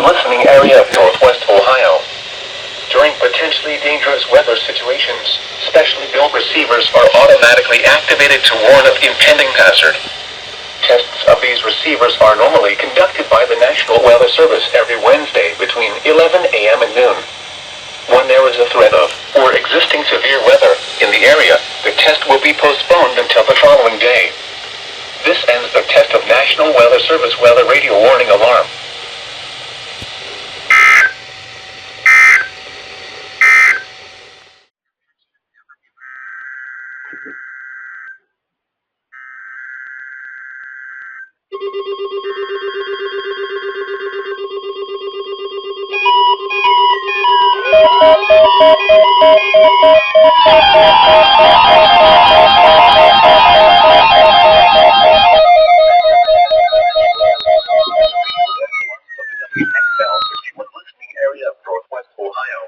Listening area of Northwest Ohio. During potentially dangerous weather situations, specially built receivers are automatically activated to warn of impending hazard. Tests of these receivers are normally conducted by the National Weather Service every Wednesday between 11 a.m. and noon. When there is a threat of, or existing severe weather, in the area, the test will be postponed until the following day. This ends the test of National Weather Service weather radio warning alarm. WXL51 listening area of Northwest Ohio.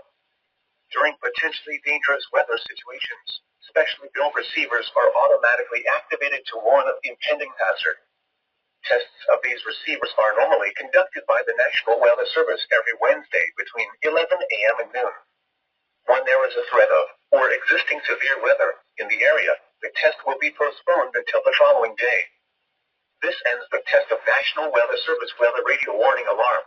During potentially dangerous weather situations, specially built receivers are automatically activated to warn of impending hazard. Tests of these receivers are normally conducted by the National Weather Service every Wednesday between 11 a.m. and noon. When there is a threat of, or existing severe weather, in the area, the test will be postponed until the following day. This ends the test of National Weather Service weather radio warning alarm.